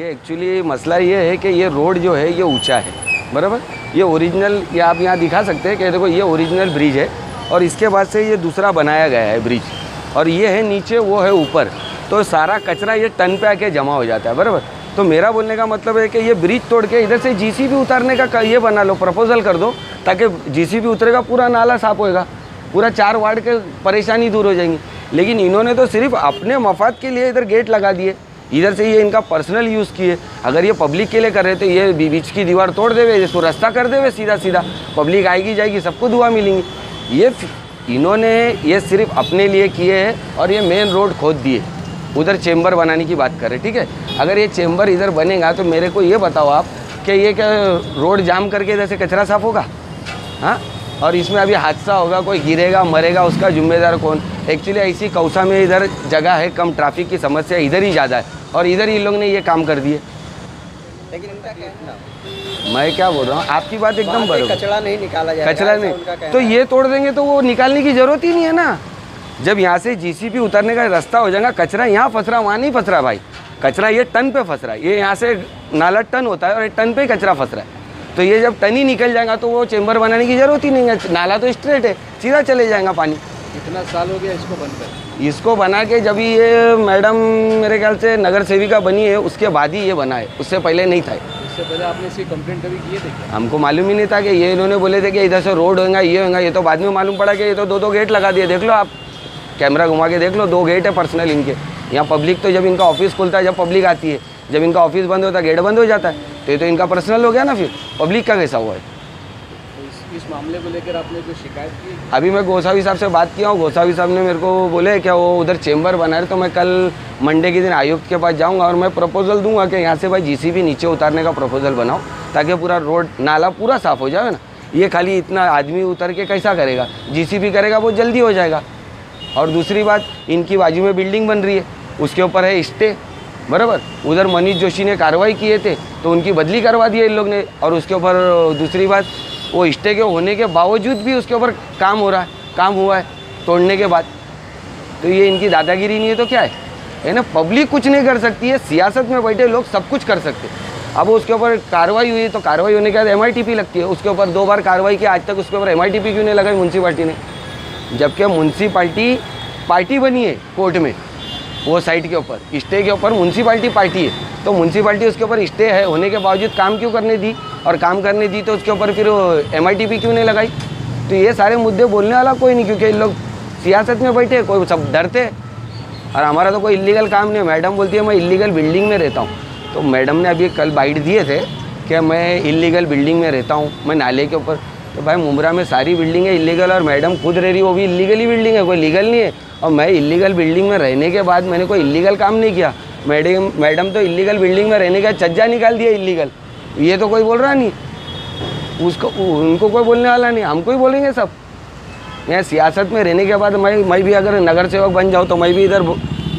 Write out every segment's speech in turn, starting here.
ये एक्चुअली मसला ये है कि ये रोड जो है ये ऊंचा है, बराबर। ये ओरिजिनल, ये आप यहाँ दिखा सकते हैं कि देखो ये ओरिजिनल ब्रिज है और इसके बाद से ये दूसरा बनाया गया है ब्रिज, और ये है नीचे, वो है ऊपर। तो सारा कचरा ये टन पे आके जमा हो जाता है, बराबर। तो मेरा बोलने का मतलब है कि ये ब्रिज तोड़ के इधर से जीसीबी उतारने का ये बना लो, प्रपोजल कर दो, ताकि जीसीबी उतरेगा, पूरा नाला साफ होएगा, पूरा 4 वार्ड के परेशानी दूर हो जाएंगी। लेकिन इन्होंने तो सिर्फ अपने मफाद के लिए इधर गेट लगा दिए, इधर से ये इनका पर्सनल यूज़ किए। अगर ये पब्लिक के लिए कर रहे थे, ये बीच की दीवार तोड़ देवे, इसको रास्ता कर देवे सीधा सीधा, पब्लिक आएगी जाएगी, सबको दुआ मिलेंगी। ये इन्होंने ये सिर्फ अपने लिए किए हैं और ये मेन रोड खोद दिए, उधर चेंबर बनाने की बात करें, ठीक है। अगर ये चेंबर इधर बनेगा तो मेरे को ये बताओ आप कि ये क्या रोड जाम करके इधर से कचरा साफ होगा? हाँ, और इसमें अभी हादसा होगा, कोई गिरेगा मरेगा, उसका जिम्मेदार कौन? एक्चुअली ऐसी कौसा में इधर जगह है कम, ट्रैफिक की समस्या इधर ही ज़्यादा है, और इधर ही लोग ने ये काम कर दिए। लेकिन इनका कहना, मैं क्या बोल रहा हूँ, आपकी बात एकदम बराबर। कचरा नहीं निकाला जाएगा, कचरा नहीं तो ये तोड़ देंगे तो वो निकालने की ज़रूरत ही नहीं है ना। जब यहाँ से जीसीबी उतरने का रास्ता हो जाएगा, कचरा यहाँ फंस रहा, वहाँ नहीं फंस रहा भाई। कचरा ये टन पे फंस रहा है, ये यहाँ से नाला टन होता है और ये टन पे ही कचरा फंस रहा है। तो ये जब टन ही निकल जाएगा तो वो चेंबर बनाने की ज़रूरत ही नहीं है, नाला तो स्ट्रेट है, सीधा चले जाएगा पानी। कितना साल हो गया इसको बनकर? इसको बना के जब ये मैडम मेरे ख्याल से नगर सेविका बनी है उसके बाद ही ये बना है, उससे पहले नहीं था। इससे पहले आपने इसकी कंप्लेंट कभी किए थे क्या? हमको मालूम ही नहीं था कि ये इन्होंने बोले थे कि इधर से रोड होगा, ये होगा। ये तो बाद में मालूम पड़ा कि ये तो 2 गेट लगा दिए। देख लो आप, कैमरा घुमा के देख लो, 2 गेट है पर्सनल इनके। यहाँ पब्लिक तो जब इनका ऑफिस खुलता है, जब पब्लिक आती है, जब इनका ऑफिस बंद होता है गेट बंद हो जाता है, तो ये तो इनका पर्सनल हो गया ना, फिर पब्लिक का कैसा हुआ है? तो इस मामले को लेकर आपने कोई शिकायत की? अभी मैं गोसावी साहब से बात किया हूँ, गोसावी साहब ने मेरे को बोले क्या वो उधर चेंबर बना रहे, तो मैं कल मंडे के दिन आयुक्त के पास जाऊँगा और मैं प्रपोजल दूंगा कि यहाँ से भाई जीसीबी नीचे उतारने का प्रपोजल बनाओ, ताकि पूरा रोड नाला पूरा साफ़ हो जाए ना। ये खाली इतना आदमी उतर के कैसा करेगा? जीसीबी करेगा वो जल्दी हो जाएगा। और दूसरी बात, इनकी बाजू में बिल्डिंग बन रही है, उसके ऊपर है स्टे, बराबर। उधर मनीष जोशी ने कार्रवाई किए थे तो उनकी बदली करवा दी है इन लोग ने। और उसके ऊपर दूसरी बात, वो स्टे के होने के बावजूद भी उसके ऊपर काम हो रहा है, काम हुआ है तोड़ने के बाद। तो ये इनकी दादागिरी नहीं है तो क्या है ना? पब्लिक कुछ नहीं कर सकती है, सियासत में बैठे लोग सब कुछ कर सकते हैं। अब उसके ऊपर कार्रवाई हुई तो कार्रवाई होने के बाद MITP लगती है, उसके ऊपर 2 बार कार्रवाई की, आज तक उसके ऊपर MITP क्यों नहीं लगाई म्यूनसिपाल्टी ने? जबकि म्यूनसिपाल्टी पार्टी बनी है कोर्ट में, वो साइड के ऊपर स्टे के ऊपर म्यूनसिपाल्टी पार्टी है, तो म्यूनसिपाल्टी उसके ऊपर स्टे है होने के बावजूद काम क्यों करने दी? और काम करने दी तो उसके ऊपर फिर MITP क्यों नहीं लगाई? तो ये सारे मुद्दे बोलने वाला कोई नहीं, क्योंकि इन लोग सियासत में बैठे, कोई सब डरते हैं। और हमारा तो कोई इलीगल काम नहीं है। मैडम बोलती है मैं इलीगल बिल्डिंग में रहता हूँ, तो मैडम ने अभी कल बाइट दिए थे कि मैं इलीगल बिल्डिंग में रहता हूँ, मैं नाले के ऊपर। तो भाई मुंब्रा में सारी बिल्डिंग है इलीगल, और मैडम खुद रह रही, वो भी इलीगल ही बिल्डिंग है, कोई लीगल नहीं है। और मैं इलीगल बिल्डिंग में रहने के बाद मैंने कोई इलीगल काम नहीं किया। मैडम तो इलीगल बिल्डिंग में रहने का छज्जा निकाल दिया इलीगल, ये तो कोई बोल रहा नहीं, उसको उनको कोई बोलने वाला नहीं, हमको ही बोलेंगे सब। मैं सियासत में रहने के बाद मैं भी अगर नगर सेवक बन जाऊँ तो मैं भी इधर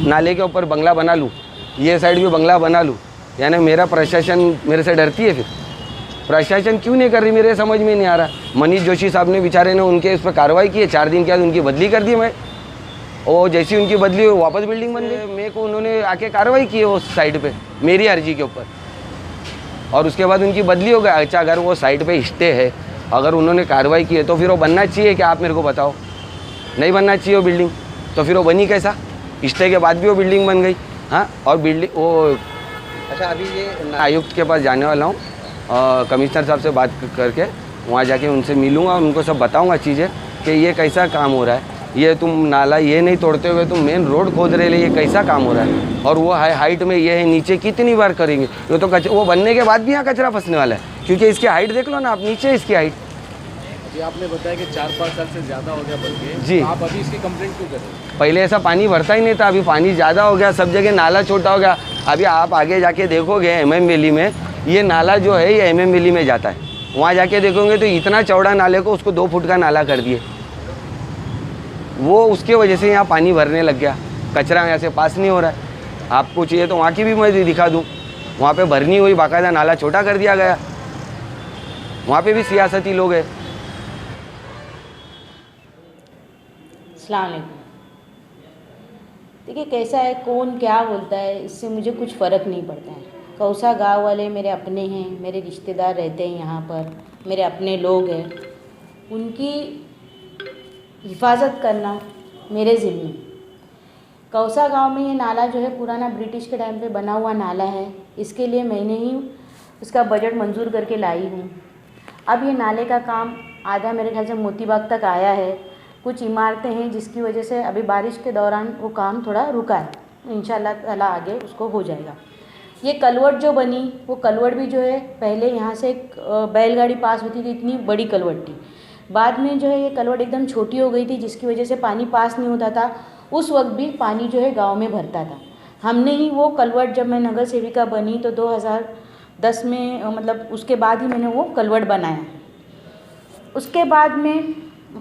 नाले के ऊपर बंगला बना लूँ, ये साइड भी बंगला बना लूँ, यानी मेरा प्रशासन मेरे से डरती है। फिर प्रशासन क्यों नहीं कर रही मेरे समझ में नहीं आ रहा। मनीष जोशी साहब ने बेचारे ने उनके इस पर कार्रवाई की है, 4 दिन के बाद उनकी बदली कर दी। मैं और जैसी उनकी बदली हुई वापस बिल्डिंग बन गई। मेरे को उन्होंने आके कार्रवाई की है उस साइड पे मेरी अर्जी के ऊपर, और उसके बाद उनकी बदली हो गई। अच्छा, अगर वो साइड पे स्टे है, अगर उन्होंने कार्रवाई की है तो फिर वो बनना चाहिए कि आप मेरे को बताओ? नहीं बनना चाहिए वो बिल्डिंग, तो फिर वो बनी कैसा? स्टे के बाद भी वो बिल्डिंग बन गई। हाँ, और बिल्डिंग वो अच्छा, अभी ये आयुक्त के पास जाने वाला हूँ, कमिश्नर साहब से बात करके वहाँ जाके उनसे मिलूँगा और उनको सब बताऊँगा चीज़ें कि ये कैसा काम हो रहा है। ये तुम नाला ये नहीं तोड़ते हुए तुम मेन रोड खोद रहे, ये कैसा काम हो रहा है? और वो हाइट में ये है, नीचे कितनी बार करेंगे? ये तो वो बनने के बाद भी यहाँ कचरा फंसने वाला है, क्योंकि इसकी हाइट देख लो ना आप, नीचे इसकी हाइट। अभी आपने बताया कि 4-5 साल से ज़्यादा हो गया बल्कि, जी। तो आप अभी इसकी कंप्लेंट क्यों कर रहे हैं? पहले ऐसा पानी भरता ही नहीं था, अभी पानी ज़्यादा हो गया, सब जगह नाला छोटा हो गया। अभी आप आगे जाके देखोगे MM वैली में, ये नाला जो है ये MM वैली में जाता है, वहाँ जाके देखोगे तो इतना चौड़ा नाले को उसको 2 फुट का नाला कर दिए। वो उसके वजह से यहाँ पानी भरने लग गया, कचरा यहाँ से पास नहीं हो रहा है। आपको चाहिए तो वहाँ की भी मैं दिखा दूँ, वहाँ पे भरनी हुई, बाकायदा नाला छोटा कर दिया गया, वहाँ पे भी सियासती लोग हैं। अस्सलाम वालेकुम। देखिए कैसा है, कौन क्या बोलता है, इससे मुझे कुछ फ़र्क नहीं पड़ता है। कौसा गांव वाले मेरे अपने हैं, मेरे रिश्तेदार रहते हैं यहाँ पर, मेरे अपने लोग हैं, उनकी हिफाजत करना मेरे ज़िम्मे। कौसा गांव में ये नाला जो है पुराना ब्रिटिश के टाइम पे बना हुआ नाला है। इसके लिए मैंने ही उसका बजट मंजूर करके लाई हूँ। अब ये नाले का काम आधा मेरे ख्याल से मोती बाग तक आया है। कुछ इमारतें हैं जिसकी वजह से अभी बारिश के दौरान वो काम थोड़ा रुका है। इंशाल्लाह ताला आगे उसको हो जाएगा। ये कलवट जो बनी, वो कलवट भी जो है पहले यहाँ से एक बैलगाड़ी पास होती थी, इतनी बड़ी कलवट थी। बाद में जो है ये कलवट एकदम छोटी हो गई थी, जिसकी वजह से पानी पास नहीं होता था। उस वक्त भी पानी जो है गांव में भरता था। हमने ही वो कलवट, जब मैं नगर सेविका बनी तो 2010 में, मतलब उसके बाद ही मैंने वो कलवट बनाया। उसके बाद में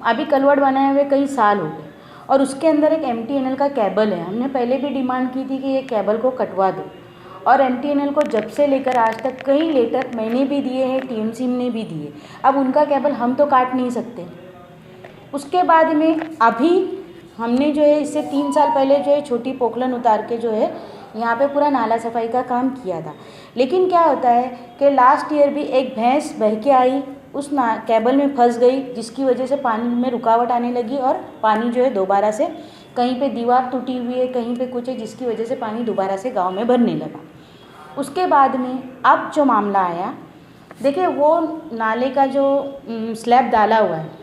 अभी कलवट बनाए हुए कई साल हो गए और उसके अंदर एक MTNL का केबल है। हमने पहले भी डिमांड की थी कि ये केबल को कटवा दो, और MTNL को जब से लेकर आज तक कई लेटर मैंने भी दिए हैं, TMC ने भी दिए। अब उनका केबल हम तो काट नहीं सकते। उसके बाद में अभी हमने जो है इससे 3 साल पहले जो है छोटी पोखलन उतार के जो है यहाँ पे पूरा नाला सफाई का काम किया था। लेकिन क्या होता है कि लास्ट ईयर भी एक भैंस बह के आई, उस केबल में फंस गई, जिसकी वजह से पानी में रुकावट आने लगी और पानी जो है दोबारा से, कहीं पे दीवार टूटी हुई है, कहीं पे कुछ है, जिसकी वजह से पानी दोबारा से गांव में भरने लगा। उसके बाद में अब जो मामला आया, देखिए वो नाले का जो स्लैब डाला हुआ है,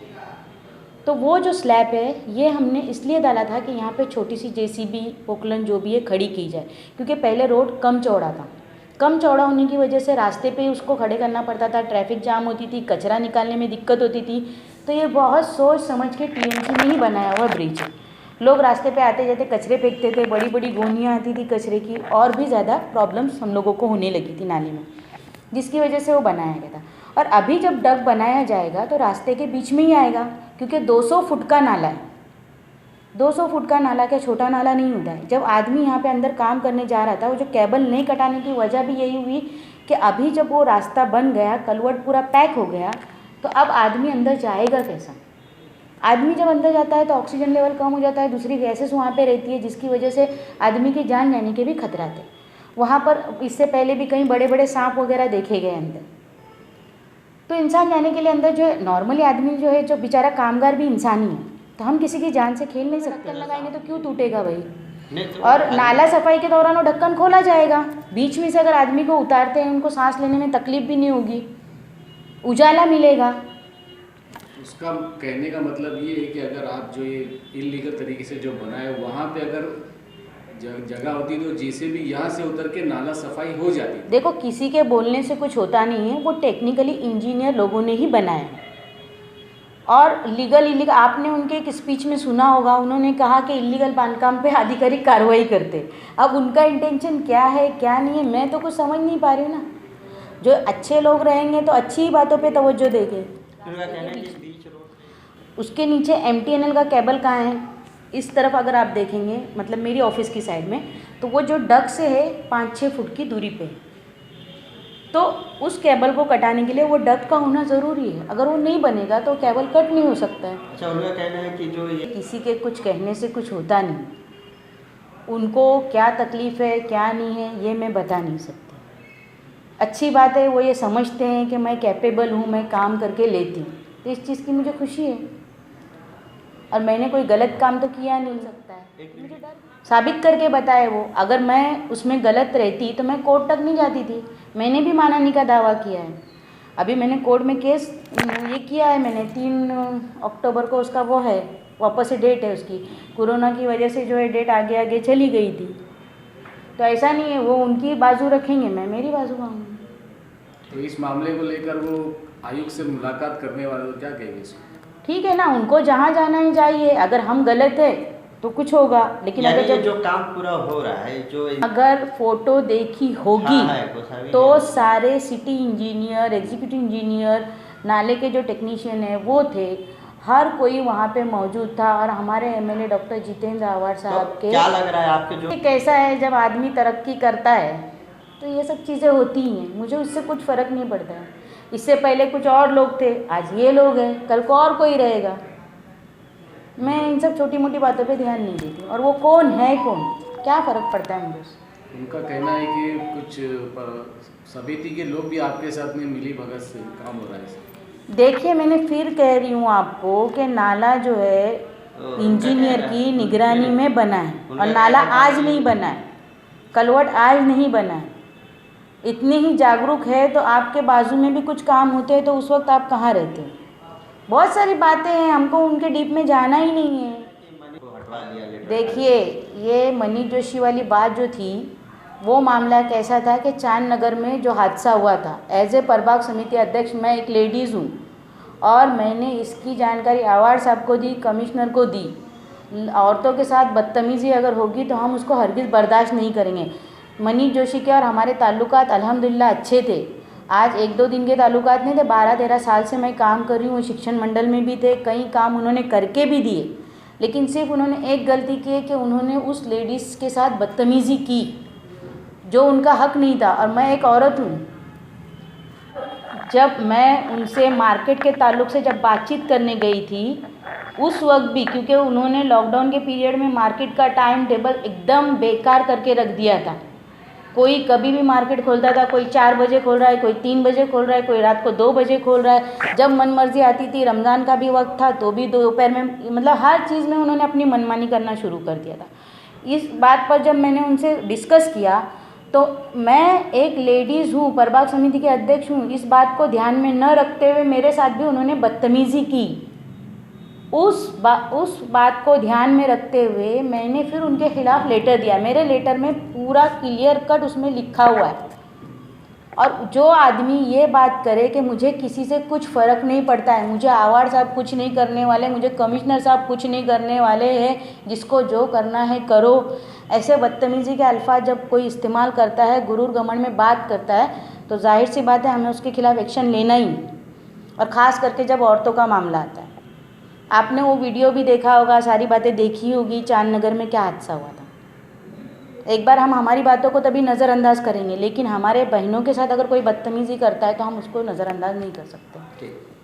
तो वो जो स्लैब है ये हमने इसलिए डाला था कि यहाँ पे छोटी सी JCB पोकलन जो भी है खड़ी की जाए, क्योंकि पहले रोड कम चौड़ा था। कम चौड़ा होने की वजह से रास्ते पे उसको खड़े करना पड़ता था, ट्रैफिक जाम होती थी, कचरा निकालने में दिक्कत होती थी। तो ये बहुत सोच समझ के TMC ने ही बनाया हुआ ब्रिज है। लोग रास्ते पे आते जाते कचरे फेंकते थे, बड़ी बड़ी गोनियाँ आती थी कचरे की, और भी ज़्यादा प्रॉब्लम्स हम लोगों को होने लगी थी नाले में, जिसकी वजह से वो बनाया गया था। और अभी जब डग बनाया जाएगा तो रास्ते के बीच में ही आएगा, क्योंकि 200 फुट का नाला है। 200 फुट का नाला क्या छोटा नाला नहीं होता है। जब आदमी यहाँ पे अंदर काम करने जा रहा था, वो जो केबल नहीं कटाने की वजह भी यही हुई कि अभी जब वो रास्ता बन गया, कलवट पूरा पैक हो गया, तो अब आदमी अंदर जाएगा कैसा। आदमी जब अंदर जाता है तो ऑक्सीजन लेवल कम हो जाता है, दूसरी गैसेस वहाँ पे रहती है, जिसकी वजह से आदमी की जान जाने के भी खतरा थे। वहाँ पर इससे पहले भी कई बड़े बड़े सांप वगैरह देखे गए अंदर। तो इंसान जाने के लिए अंदर जो है, नॉर्मली आदमी जो है, जो बेचारा कामगार भी इंसान ही है, तो हम किसी की जान से खेल नहीं सकते। ढक्कन लगाएंगे तो क्यों टूटेगा भाई। और नाला सफाई के दौरान वो ढक्कन खोला जाएगा, बीच में से अगर आदमी को उतारते हैं, उनको सांस लेने में तकलीफ भी नहीं होगी, उजाला मिलेगा। उसका कहने का मतलब ये है कि अगर आप जो ये इलीगल तरीके से जो बनाए, वहाँ पे अगर जगह होती तो JCB यहाँ से उतर के नाला सफाई हो जाती। देखो, किसी के बोलने से कुछ होता नहीं है, वो टेक्निकली इंजीनियर लोगों ने ही बनाया है। और लीगल इलीगल, आपने उनके एक स्पीच में सुना होगा, उन्होंने कहा कि इलीगल बांधकाम पे आधिकारिक कार्रवाई करते। अब उनका इंटेंशन क्या है क्या नहीं है, मैं तो कुछ समझ नहीं पा रही हूँ ना। जो अच्छे लोग रहेंगे तो अच्छी ही बातों पे तवज्जो देंगे। उसके नीचे MTNL का केबल कहाँ है, इस तरफ अगर आप देखेंगे, मतलब मेरी ऑफिस की साइड में, तो वो जो डग से है 5-6 फुट की दूरी पे, तो उस केबल को कटाने के लिए वो डग का होना ज़रूरी है। अगर वो नहीं बनेगा तो केबल कट नहीं हो सकता है। अच्छा, उनका कहना है कि जो ये किसी के कुछ कहने से कुछ होता नहीं, उनको क्या तकलीफ़ है क्या नहीं है ये मैं बता नहीं सकती। अच्छी बात है, वो ये समझते हैं कि मैं कैपेबल हूँ, मैं काम करके लेती हूँ, तो इस चीज़ की मुझे खुशी है। और मैंने कोई गलत काम तो किया नहीं सकता है, मुझे डर साबित करके बताए वो। अगर मैं उसमें गलत रहती तो मैं कोर्ट तक नहीं जाती थी। मैंने भी मानहानि का दावा किया है। अभी मैंने कोर्ट में केस ये किया है, मैंने 3 अक्टूबर को उसका वो है, वापस से डेट है उसकी। कोरोना की वजह से जो है डेट आगे आगे चली गई थी, तो ऐसा नहीं है वो उनकी बाजू रखेंगे, मैं मेरी बाजू आऊँगी। तो इस मामले को लेकर वो आयुक्त से मुलाकात करने वाले तो क्या कहेंगे इसको? ठीक है ना, उनको जहाँ जाना है जाइए। अगर हम गलत है तो कुछ होगा, लेकिन यानी अगर ये जब जो काम पूरा हो रहा है, जो अगर फोटो देखी होगी हाँ है, गोसावी तो है। सारे सिटी इंजीनियर, एग्जीक्यूटिव इंजीनियर, नाले के जो टेक्नीशियन है वो थे, हर कोई वहाँ पे मौजूद था। और हमारे MLA डॉक्टर जितेंद्र आवार साहब तो के क्या लग रहा है आपके जो कैसा है, जब आदमी तरक्की करता है तो ये सब चीज़ें होती ही हैं। मुझे उससे कुछ फ़र्क नहीं पड़ता है। इससे पहले कुछ और लोग थे, आज ये लोग हैं, कल को और कोई रहेगा। मैं इन सब छोटी मोटी बातों पे ध्यान नहीं देती, और वो कौन है कौन, क्या फ़र्क पड़ता है मुझे उससे। उनका कहना है कि कुछ समिति के लोग भी आपके साथ में मिली भगत से काम हो रहा है। देखिए, मैंने फिर कह रही हूँ आपको कि नाला जो है इंजीनियर की निगरानी में बना है, और नाला आज नहीं बना है, कलवट आज नहीं बना है। इतने ही जागरूक है तो आपके बाजू में भी कुछ काम होते हैं तो उस वक्त आप कहाँ रहते हो? बहुत सारी बातें हैं, हमको उनके डीप में जाना ही नहीं है। देखिए, ये मनीष जोशी वाली बात जो थी, वो मामला कैसा था कि चांद नगर में जो हादसा हुआ था, एज ए प्रभाग समिति अध्यक्ष मैं एक लेडीज़ हूँ और मैंने इसकी जानकारी अवार्ड साहब को दी, कमिश्नर को दी। औरतों के साथ बदतमीज़ी अगर होगी तो हम उसको हरगिज़ बर्दाश्त नहीं करेंगे। मनीष जोशी के और हमारे ताल्लुकात अल्हम्दुलिल्लाह अच्छे थे। आज 1-2 दिन के ताल्लुकात नहीं थे, 12-13 साल से मैं काम कर रही हूँ। शिक्षण मंडल में भी थे, कई काम उन्होंने करके भी दिए, लेकिन सिर्फ उन्होंने एक गलती की है कि उन्होंने उस लेडीज़ के साथ बदतमीज़ी की जो उनका हक नहीं था। और मैं एक औरत हूँ, जब मैं उनसे मार्केट के ताल्लुक से जब बातचीत करने गई थी, उस वक्त भी क्योंकि उन्होंने लॉकडाउन के पीरियड में मार्केट का टाइम टेबल एकदम बेकार करके रख दिया था। कोई कभी भी मार्केट खोलता था, कोई 4 बजे खोल रहा है, कोई 3 बजे खोल रहा है, कोई रात को 2 बजे खोल रहा है। जब मन मर्जी आती थी, रमज़ान का भी वक्त था तो भी दोपहर में, मतलब हर चीज़ में उन्होंने अपनी मनमानी करना शुरू कर दिया था। इस बात पर जब मैंने उनसे डिस्कस किया तो मैं एक लेडीज़ हूँ, प्रभाग समिति के अध्यक्ष हूँ, इस बात को ध्यान में न रखते हुए मेरे साथ भी उन्होंने बदतमीज़ी की। उस बात को ध्यान में रखते हुए मैंने फिर उनके खिलाफ़ लेटर दिया। मेरे लेटर में पूरा क्लियर कट उसमें लिखा हुआ है। और जो आदमी ये बात करे कि मुझे किसी से कुछ फ़र्क नहीं पड़ता है, मुझे अवार्ड साहब कुछ नहीं करने वाले, मुझे कमिश्नर साहब कुछ नहीं करने वाले हैं, जिसको जो करना है करो, ऐसे बदतमीज़ी के अल्फाज जब कोई इस्तेमाल करता है, गुरूर घमंड में बात करता है, तो जाहिर सी बात है हमें उसके खिलाफ़ एक्शन लेना ही, और ख़ास करके जब औरतों का मामला आता है। आपने वो वीडियो भी देखा होगा, सारी बातें देखी होगी, चांद नगर में क्या हादसा हुआ था। एक बार हम हमारी बातों को तभी नज़रअंदाज करेंगे, लेकिन हमारे बहनों के साथ अगर कोई बदतमीज़ी करता है तो हम उसको नज़रअंदाज नहीं कर सकते। ठीक।